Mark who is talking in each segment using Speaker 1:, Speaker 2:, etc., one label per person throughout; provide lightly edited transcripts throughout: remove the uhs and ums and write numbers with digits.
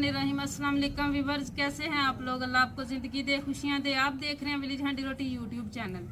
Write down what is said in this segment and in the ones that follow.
Speaker 1: बिस्मिल्लाहिर्रहमानिर्रहीम। अस्सलाम वालेकुम व्यूअर्स, कैसे हैं आप लोग? अल्लाह आपको ज़िंदगी दे, खुशियां दे। आप देख रहे हैं विलेज हांडी रोटी यूट्यूब चैनल।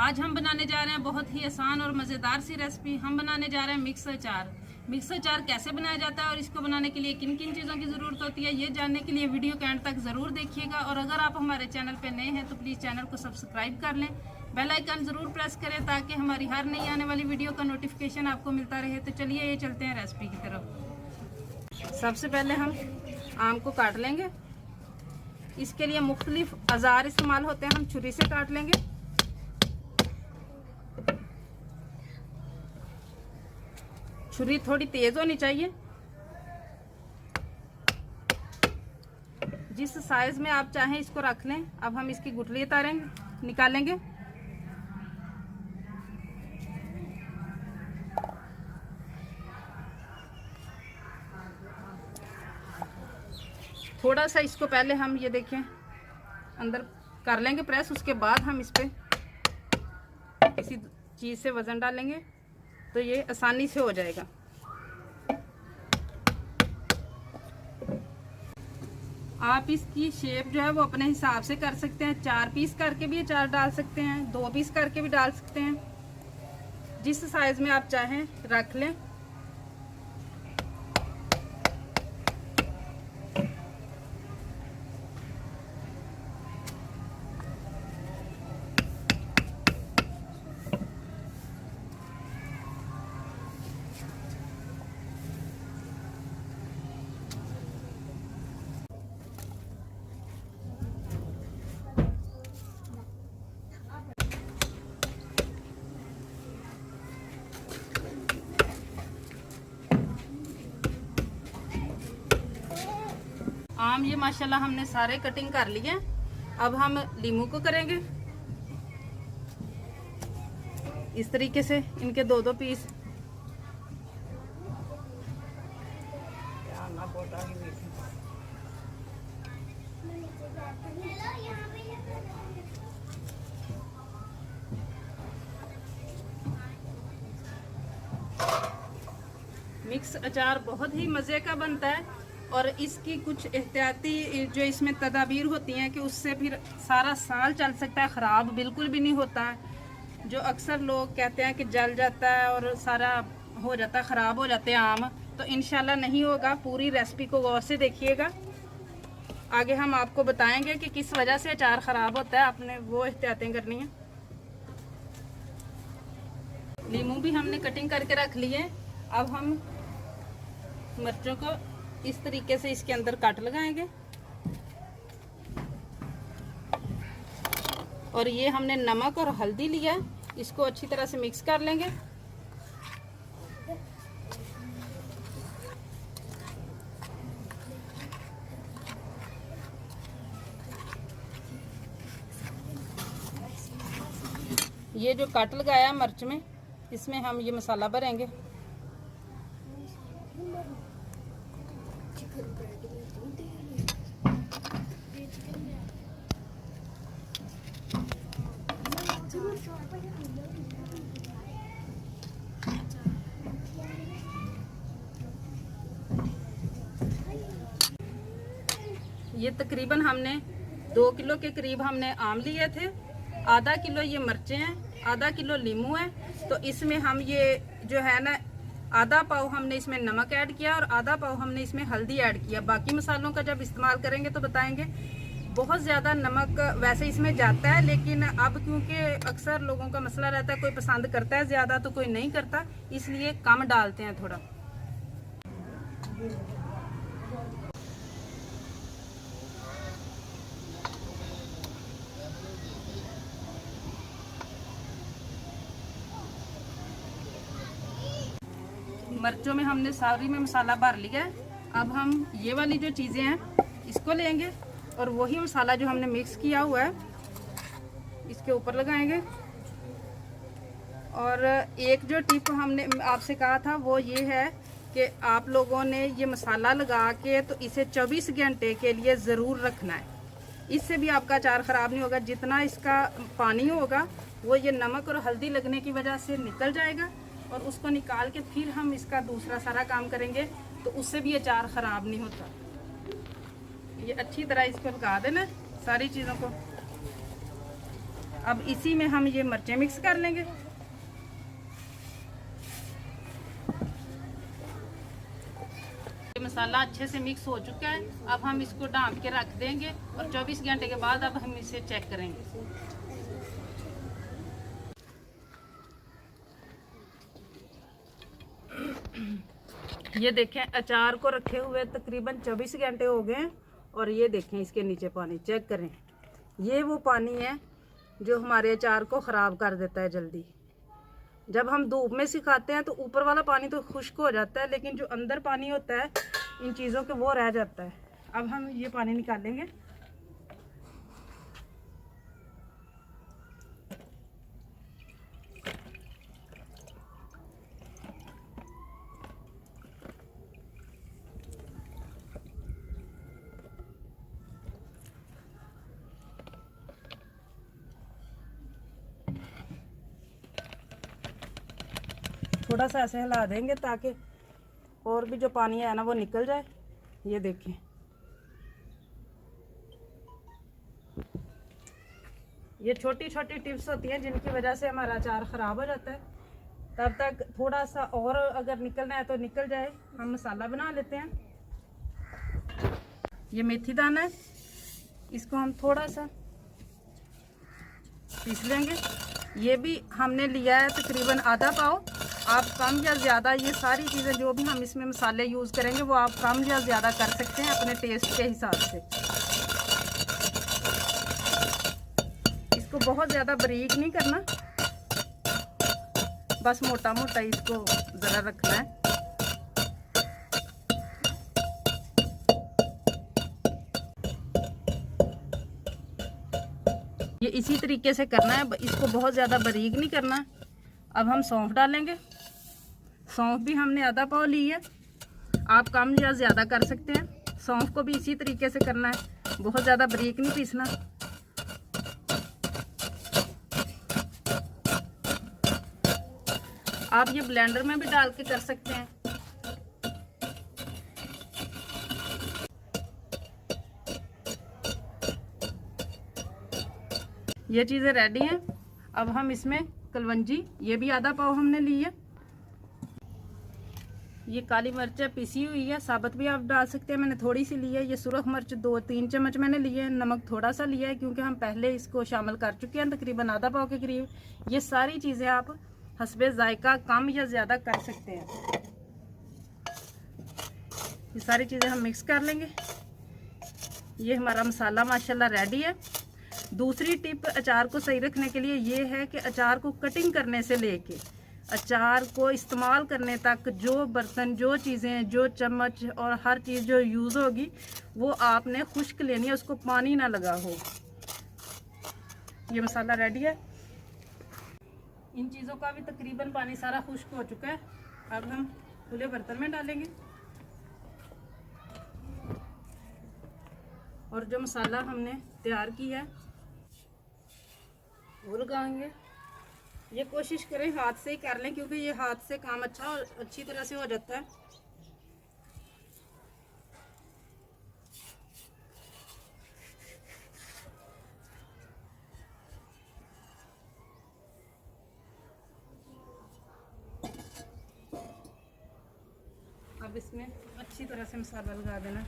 Speaker 1: आज हम बनाने जा रहे हैं बहुत ही आसान और मज़ेदार सी रेसिपी। हम बनाने जा रहे हैं मिक्स अचार। मिक्स अचार कैसे बनाया जाता है और इसको बनाने के लिए किन किन चीज़ों की ज़रूरत होती है, ये जानने के लिए वीडियो के एंड तक ज़रूर देखिएगा। और अगर आप हमारे चैनल पर नए हैं तो प्लीज़ चैनल को सब्सक्राइब कर लें, बेल आइकन ज़रूर प्रेस करें ताकि हमारी हर नई आने वाली वीडियो का नोटिफिकेशन आपको मिलता रहे। तो चलिए ये चलते हैं रेसिपी की तरफ। सबसे पहले हम आम को काट लेंगे। इसके लिए मुख्तलिफ औजार इस्तेमाल होते हैं। हम छुरी से काट लेंगे। छुरी थोड़ी तेज होनी चाहिए। जिस साइज में आप चाहें इसको रख लें। अब हम इसकी गुठली उतारेंगे, निकालेंगे। थोड़ा सा इसको पहले हम ये देखें अंदर कर लेंगे प्रेस। उसके बाद हम इस पे किसी चीज़ से वज़न डालेंगे तो ये आसानी से हो जाएगा। आप इसकी शेप जो है वो अपने हिसाब से कर सकते हैं। 4 पीस करके भी अचार डाल सकते हैं, 2 पीस करके भी डाल सकते हैं। जिस साइज में आप चाहें रख लें। आम ये माशाल्लाह हमने सारे कटिंग कर लिए। अब हम लीमू को करेंगे इस तरीके से, इनके 2-2 पीस। मिक्स अचार बहुत ही मज़े का बनता है और इसकी कुछ एहतियाती जो इसमें तदाबीर होती हैं कि उससे फिर सारा साल चल सकता है, ख़राब बिल्कुल भी नहीं होता है। जो अक्सर लोग कहते हैं कि जल जाता है और सारा हो जाता है, ख़राब हो जाते हैं आम, तो इंशाल्लाह नहीं होगा। पूरी रेसिपी को गौर से देखिएगा। आगे हम आपको बताएंगे कि किस वजह से अचार ख़राब होता है, आपने वो एहतियातें करनी है। नींबू भी हमने कटिंग करके रख लिए। अब हम मिर्चों को इस तरीके से इसके अंदर काट लगाएंगे। और ये हमने नमक और हल्दी लिया, इसको अच्छी तरह से मिक्स कर लेंगे। ये जो काट लगाया मिर्च में, इसमें हम ये मसाला भरेंगे। ये तकरीबन हमने 2 किलो के करीब हमने आम लिए थे। आधा किलो ये मिर्चें हैं, आधा किलो नींबू है। तो इसमें हम ये जो है ना, आधा पाव हमने इसमें नमक ऐड किया और आधा पाव हमने इसमें हल्दी ऐड किया। बाकी मसालों का जब इस्तेमाल करेंगे तो बताएंगे। बहुत ज़्यादा नमक वैसे इसमें जाता है, लेकिन अब क्योंकि अक्सर लोगों का मसला रहता है, कोई पसंद करता है ज़्यादा तो कोई नहीं करता, इसलिए कम डालते हैं थोड़ा। मिर्चों में हमने सारी में मसाला भर लिया है। अब हम ये वाली जो चीज़ें हैं इसको लेंगे और वही मसाला जो हमने मिक्स किया हुआ है इसके ऊपर लगाएंगे। और एक जो टिप हमने आपसे कहा था वो ये है कि आप लोगों ने ये मसाला लगा के तो इसे 24 घंटे के लिए ज़रूर रखना है। इससे भी आपका अचार ख़राब नहीं होगा। जितना इसका पानी होगा वो ये नमक और हल्दी लगने की वजह से निकल जाएगा और उसको निकाल के फिर हम इसका दूसरा सारा काम करेंगे तो उससे भी अचार ख़राब नहीं होता। ये अच्छी तरह इस पर लगा देना सारी चीज़ों को। अब इसी में हम ये मिर्चें मिक्स कर लेंगे। ये मसाला अच्छे से मिक्स हो चुका है। अब हम इसको ढाँप के रख देंगे और 24 घंटे के बाद अब हम इसे चेक करेंगे। ये देखें, अचार को रखे हुए तकरीबन 24 घंटे हो गए और ये देखें इसके नीचे पानी चेक करें। ये वो पानी है जो हमारे अचार को ख़राब कर देता है जल्दी। जब हम धूप में सिखाते हैं तो ऊपर वाला पानी तो खुश्क हो जाता है, लेकिन जो अंदर पानी होता है इन चीज़ों के वो रह जाता है। अब हम ये पानी निकालेंगे। थोड़ा सा ऐसे हिला देंगे ताकि और भी जो पानी है ना वो निकल जाए। ये देखें, ये छोटी छोटी टिप्स होती हैं जिनकी वजह से हमारा अचार ख़राब हो जाता है। तब तक थोड़ा सा और अगर निकलना है तो निकल जाए। हम मसाला बना लेते हैं। ये मेथी दाना है, इसको हम थोड़ा सा पीस लेंगे। ये भी हमने लिया है तकरीबन आधा पाव। आप कम या ज़्यादा ये सारी चीज़ें जो भी हम इसमें मसाले यूज़ करेंगे वो आप कम या ज़्यादा कर सकते हैं अपने टेस्ट के हिसाब से। इसको बहुत ज़्यादा बारीक नहीं करना, बस मोटा मोटा इसको ज़रा रखना है। ये इसी तरीके से करना है, इसको बहुत ज़्यादा बारीक नहीं करना। अब हम सौंफ डालेंगे। सौंफ भी हमने आधा पाव ली है, आप कम या ज़्यादा कर सकते हैं। सौंफ को भी इसी तरीके से करना है, बहुत ज़्यादा बारीक नहीं पीसना। आप ये ब्लेंडर में भी डाल के कर सकते हैं। ये चीज़ें रेडी हैं। अब हम इसमें कलवंजी, ये भी आधा पाव हमने ली है। ये काली मिर्च पिसी हुई है, साबुत भी आप डाल सकते हैं, मैंने थोड़ी सी ली है। ये सुरख मिर्च 2-3 चम्मच मैंने लिए हैं। नमक थोड़ा सा लिया है क्योंकि हम पहले इसको शामिल कर चुके हैं, तकरीबन आधा पाव के करीब। ये सारी चीज़ें आप हस्बे जायका कम या ज़्यादा कर सकते हैं। ये सारी चीज़ें हम मिक्स कर लेंगे। ये हमारा मसाला माशाल्लाह रेडी है। दूसरी टिप अचार को सही रखने के लिए ये है कि अचार को कटिंग करने से लेके अचार को इस्तेमाल करने तक जो बर्तन, जो चीज़ें, जो चम्मच और हर चीज़ जो यूज़ होगी वो आपने खुश्क लेनी है, उसको पानी ना लगा हो। ये मसाला रेडी है। इन चीज़ों का भी तकरीबन पानी सारा खुश्क हो चुका है। अब हम खुले बर्तन में डालेंगे और जो मसाला हमने तैयार किया है वो लगाएंगे। ये कोशिश करें हाथ से ही कर लें क्योंकि ये हाथ से काम अच्छा और अच्छी तरह से हो जाता है। अब इसमें अच्छी तरह से मसाला लगा देना।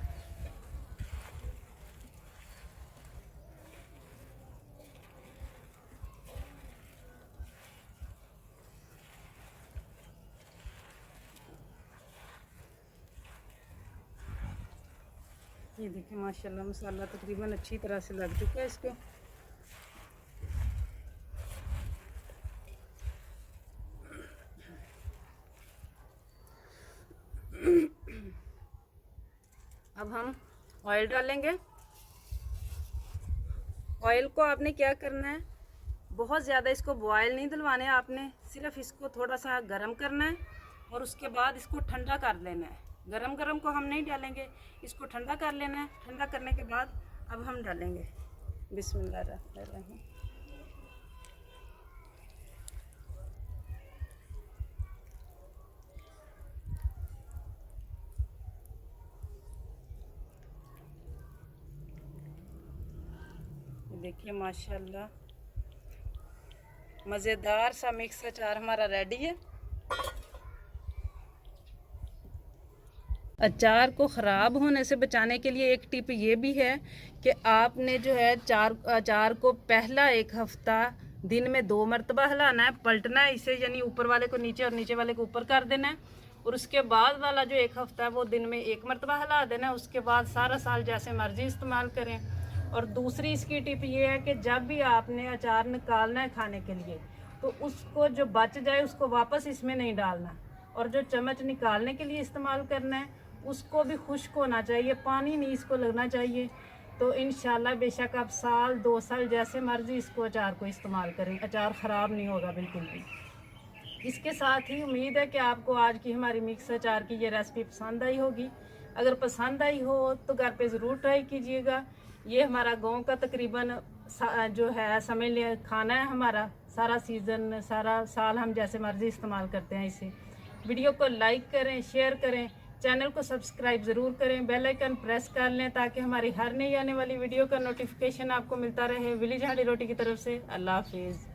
Speaker 1: ये देखिए माशाल्लाह मसाला तकरीबन अच्छी तरह से लग चुका है इसको। अब हम ऑयल डालेंगे। ऑयल को आपने क्या करना है, बहुत ज़्यादा इसको बॉयल नहीं दिलवाने, आपने सिर्फ इसको थोड़ा सा गर्म करना है और उसके बाद इसको ठंडा कर लेना है। गरम गरम को हम नहीं डालेंगे, इसको ठंडा कर लेना है। ठंडा करने के बाद अब हम डालेंगे बिस्मिल्लाहिर्रहमानिर्रहीम। देखिए माशाल्लाह मज़ेदार सा मिक्स अचार हमारा रेडी है। अचार को ख़राब होने से बचाने के लिए एक टिप ये भी है कि आपने जो है अचार को पहला एक हफ्ता दिन में 2 मरतबा हिलाना है, पलटना है इसे, यानी ऊपर वाले को नीचे और नीचे वाले को ऊपर कर देना है। और उसके बाद वाला जो एक हफ्ता है वो दिन में 1 मरतबा हिला देना है। उसके बाद सारा साल जैसे मर्जी इस्तेमाल करें। और दूसरी इसकी टिप ये है कि जब भी आपने अचार निकालना है खाने के लिए तो उसको जो बच जाए उसको वापस इसमें नहीं डालना, और जो चम्मच निकालने के लिए इस्तेमाल करना है उसको भी खुश्क होना चाहिए, पानी नहीं इसको लगना चाहिए। तो इंशाल्लाह बेशक आप साल 2 साल जैसे मर्जी इसको अचार को इस्तेमाल करें, अचार ख़राब नहीं होगा बिल्कुल भी। इसके साथ ही उम्मीद है कि आपको आज की हमारी मिक्स अचार की ये रेसिपी पसंद आई होगी। अगर पसंद आई हो तो घर पे ज़रूर ट्राई कीजिएगा। ये हमारा गांव का तकरीबन जो है समझ लिया खाना है हमारा, सारा सीज़न सारा साल हम जैसे मर्जी इस्तेमाल करते हैं इसे। वीडियो को लाइक करें, शेयर करें, चैनल को सब्सक्राइब ज़रूर करें, बेल आइकन प्रेस कर लें ताकि हमारी हर नई आने वाली वीडियो का नोटिफिकेशन आपको मिलता रहे। विलेज हांडी रोटी की तरफ से अल्लाह हाफिज़।